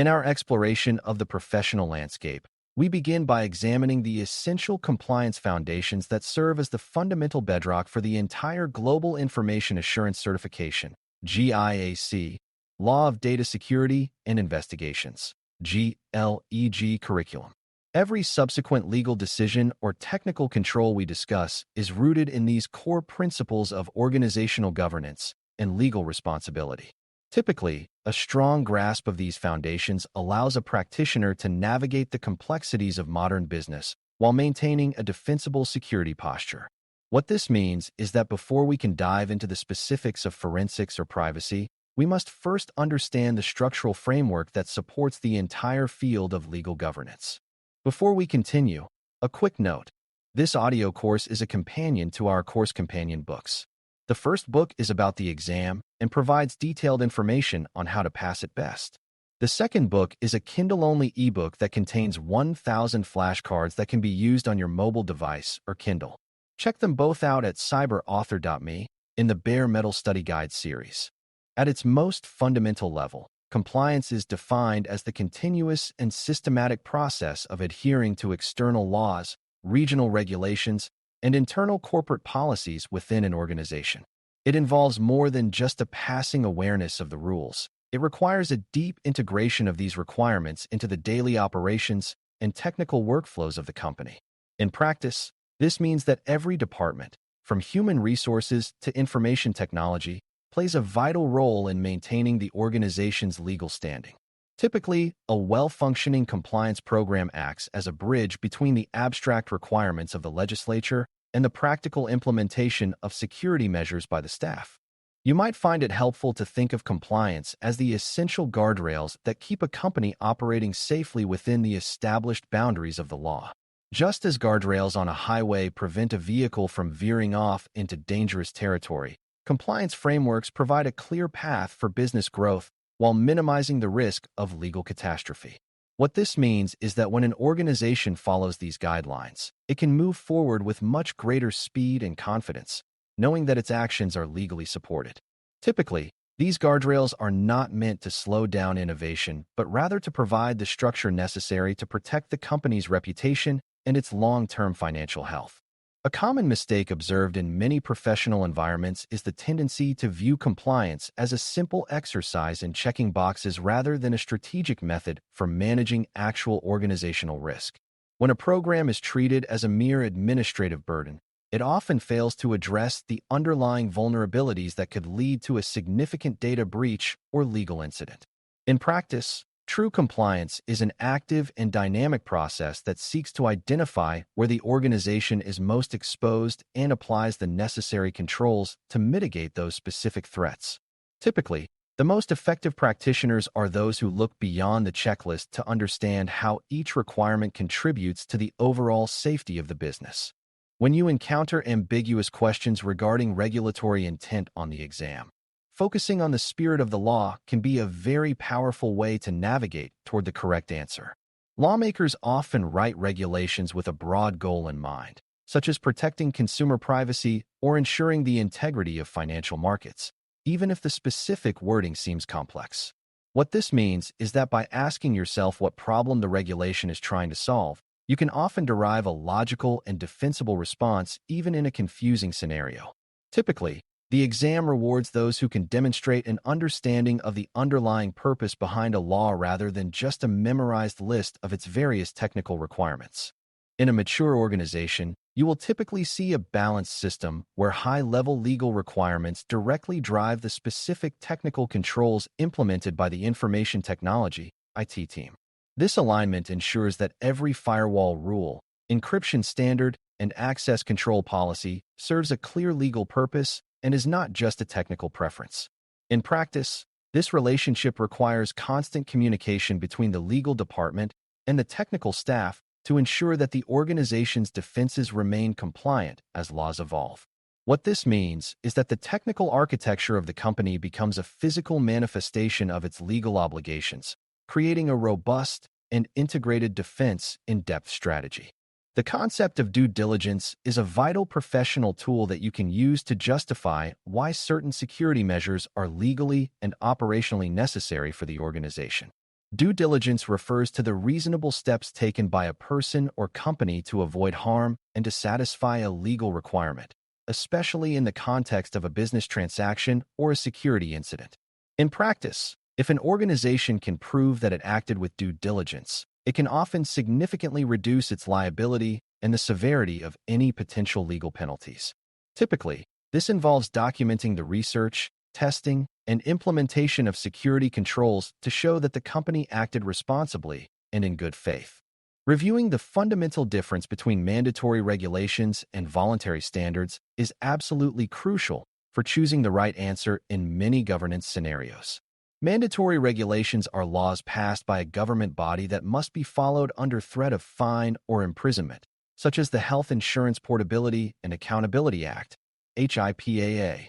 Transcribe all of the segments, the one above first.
In our exploration of the professional landscape, we begin by examining the essential compliance foundations that serve as the fundamental bedrock for the entire Global Information Assurance Certification, GIAC, Law of Data Security and Investigations, GLEG curriculum. Every subsequent legal decision or technical control we discuss is rooted in these core principles of organizational governance and legal responsibility. Typically, a strong grasp of these foundations allows a practitioner to navigate the complexities of modern business while maintaining a defensible security posture. What this means is that before we can dive into the specifics of forensics or privacy, we must first understand the structural framework that supports the entire field of legal governance. Before we continue, a quick note. This audio course is a companion to our course companion books. The first book is about the exam and provides detailed information on how to pass it best. The second book is a Kindle-only ebook that contains 1,000 flashcards that can be used on your mobile device or Kindle. Check them both out at cyber.Author.me in the Bare Metal Study Guide series. At its most fundamental level, compliance is defined as the continuous and systematic process of adhering to external laws, regional regulations, and internal corporate policies within an organization. It involves more than just a passing awareness of the rules. It requires a deep integration of these requirements into the daily operations and technical workflows of the company. In practice, this means that every department, from human resources to information technology, plays a vital role in maintaining the organization's legal standing. Typically, a well-functioning compliance program acts as a bridge between the abstract requirements of the legislature and the practical implementation of security measures by the staff. You might find it helpful to think of compliance as the essential guardrails that keep a company operating safely within the established boundaries of the law. Just as guardrails on a highway prevent a vehicle from veering off into dangerous territory, compliance frameworks provide a clear path for business growth while minimizing the risk of legal catastrophe. What this means is that when an organization follows these guidelines, it can move forward with much greater speed and confidence, knowing that its actions are legally supported. Typically, these guardrails are not meant to slow down innovation, but rather to provide the structure necessary to protect the company's reputation and its long-term financial health. A common mistake observed in many professional environments is the tendency to view compliance as a simple exercise in checking boxes rather than a strategic method for managing actual organizational risk. When a program is treated as a mere administrative burden, it often fails to address the underlying vulnerabilities that could lead to a significant data breach or legal incident. In practice, true compliance is an active and dynamic process that seeks to identify where the organization is most exposed and applies the necessary controls to mitigate those specific threats. Typically, the most effective practitioners are those who look beyond the checklist to understand how each requirement contributes to the overall safety of the business. When you encounter ambiguous questions regarding regulatory intent on the exam, focusing on the spirit of the law can be a very powerful way to navigate toward the correct answer. Lawmakers often write regulations with a broad goal in mind, such as protecting consumer privacy or ensuring the integrity of financial markets, even if the specific wording seems complex. What this means is that by asking yourself what problem the regulation is trying to solve, you can often derive a logical and defensible response even in a confusing scenario. Typically, the exam rewards those who can demonstrate an understanding of the underlying purpose behind a law rather than just a memorized list of its various technical requirements. In a mature organization, you will typically see a balanced system where high-level legal requirements directly drive the specific technical controls implemented by the information technology (IT) team. This alignment ensures that every firewall rule, encryption standard, and access control policy serves a clear legal purpose and is not just a technical preference. In practice, this relationship requires constant communication between the legal department and the technical staff to ensure that the organization's defenses remain compliant as laws evolve. What this means is that the technical architecture of the company becomes a physical manifestation of its legal obligations, creating a robust and integrated defense in-depth strategy. The concept of due diligence is a vital professional tool that you can use to justify why certain security measures are legally and operationally necessary for the organization. Due diligence refers to the reasonable steps taken by a person or company to avoid harm and to satisfy a legal requirement, especially in the context of a business transaction or a security incident. In practice, if an organization can prove that it acted with due diligence, it can often significantly reduce its liability and the severity of any potential legal penalties. Typically, this involves documenting the research, testing, and implementation of security controls to show that the company acted responsibly and in good faith. Reviewing the fundamental difference between mandatory regulations and voluntary standards is absolutely crucial for choosing the right answer in many governance scenarios. Mandatory regulations are laws passed by a government body that must be followed under threat of fine or imprisonment, such as the Health Insurance Portability and Accountability Act, HIPAA.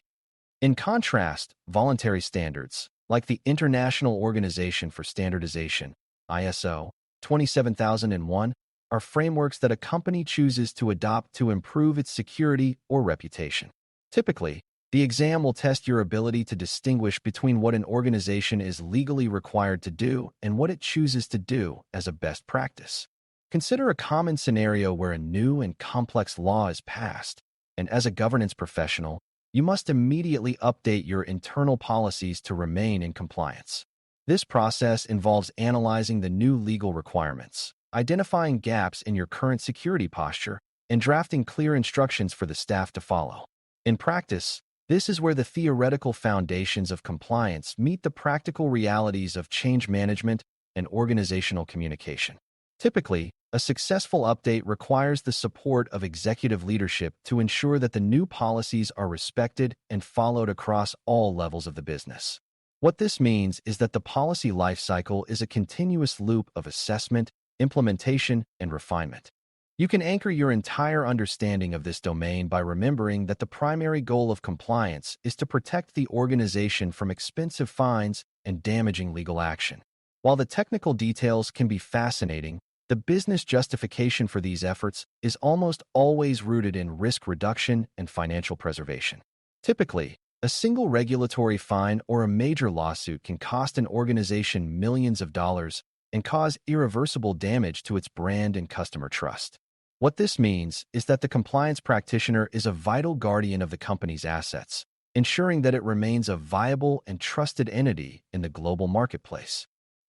In contrast, voluntary standards, like the International Organization for Standardization, ISO 27001, are frameworks that a company chooses to adopt to improve its security or reputation. Typically, the exam will test your ability to distinguish between what an organization is legally required to do and what it chooses to do as a best practice. Consider a common scenario where a new and complex law is passed, and as a governance professional, you must immediately update your internal policies to remain in compliance. This process involves analyzing the new legal requirements, identifying gaps in your current security posture, and drafting clear instructions for the staff to follow. In practice, this is where the theoretical foundations of compliance meet the practical realities of change management and organizational communication. Typically, a successful update requires the support of executive leadership to ensure that the new policies are respected and followed across all levels of the business. What this means is that the policy lifecycle is a continuous loop of assessment, implementation, and refinement. You can anchor your entire understanding of this domain by remembering that the primary goal of compliance is to protect the organization from expensive fines and damaging legal action. While the technical details can be fascinating, the business justification for these efforts is almost always rooted in risk reduction and financial preservation. Typically, a single regulatory fine or a major lawsuit can cost an organization millions of dollars and cause irreversible damage to its brand and customer trust. What this means is that the compliance practitioner is a vital guardian of the company's assets, ensuring that it remains a viable and trusted entity in the global marketplace.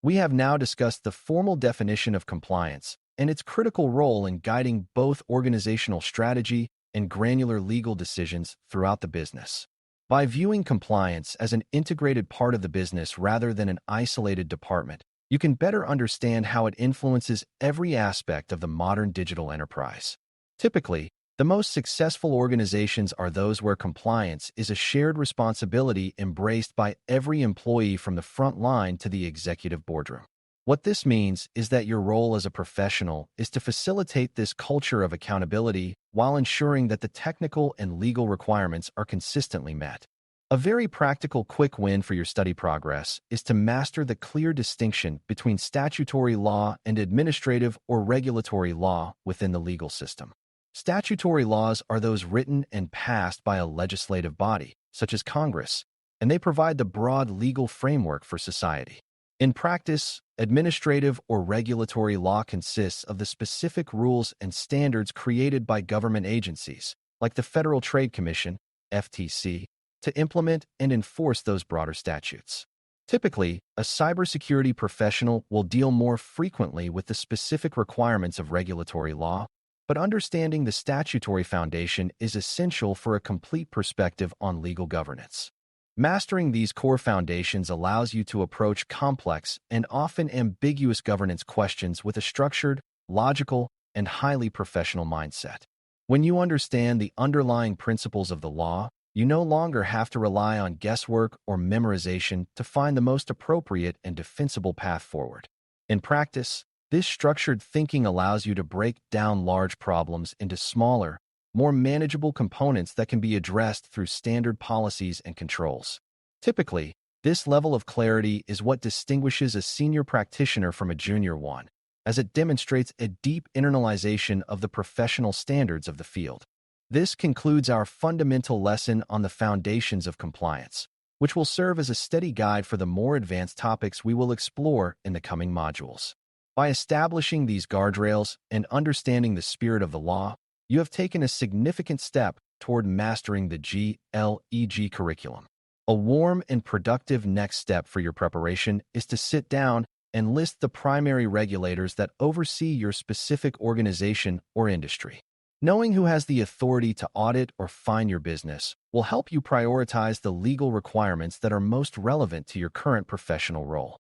We have now discussed the formal definition of compliance and its critical role in guiding both organizational strategy and granular legal decisions throughout the business. By viewing compliance as an integrated part of the business rather than an isolated department, you can better understand how it influences every aspect of the modern digital enterprise. Typically, the most successful organizations are those where compliance is a shared responsibility embraced by every employee from the front line to the executive boardroom. What this means is that your role as a professional is to facilitate this culture of accountability while ensuring that the technical and legal requirements are consistently met. A very practical quick win for your study progress is to master the clear distinction between statutory law and administrative or regulatory law within the legal system. Statutory laws are those written and passed by a legislative body, such as Congress, and they provide the broad legal framework for society. In practice, administrative or regulatory law consists of the specific rules and standards created by government agencies, like the Federal Trade Commission, FTC, to implement and enforce those broader statutes. Typically, a cybersecurity professional will deal more frequently with the specific requirements of regulatory law, but understanding the statutory foundation is essential for a complete perspective on legal governance. Mastering these core foundations allows you to approach complex and often ambiguous governance questions with a structured, logical, and highly professional mindset. When you understand the underlying principles of the law, you no longer have to rely on guesswork or memorization to find the most appropriate and defensible path forward. In practice, this structured thinking allows you to break down large problems into smaller, more manageable components that can be addressed through standard policies and controls. Typically, this level of clarity is what distinguishes a senior practitioner from a junior one, as it demonstrates a deep internalization of the professional standards of the field. This concludes our fundamental lesson on the foundations of compliance. which will serve as a steady guide for the more advanced topics we will explore in the coming modules. By establishing these guardrails and understanding the spirit of the law, you have taken a significant step toward mastering the GLEG curriculum. A warm and productive next step for your preparation is to sit down and list the primary regulators that oversee your specific organization or industry. Knowing who has the authority to audit or fine your business will help you prioritize the legal requirements that are most relevant to your current professional role.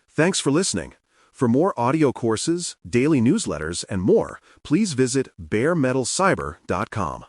Thanks for listening. For more audio courses, daily newsletters, and more, please visit baremetalcyber.com.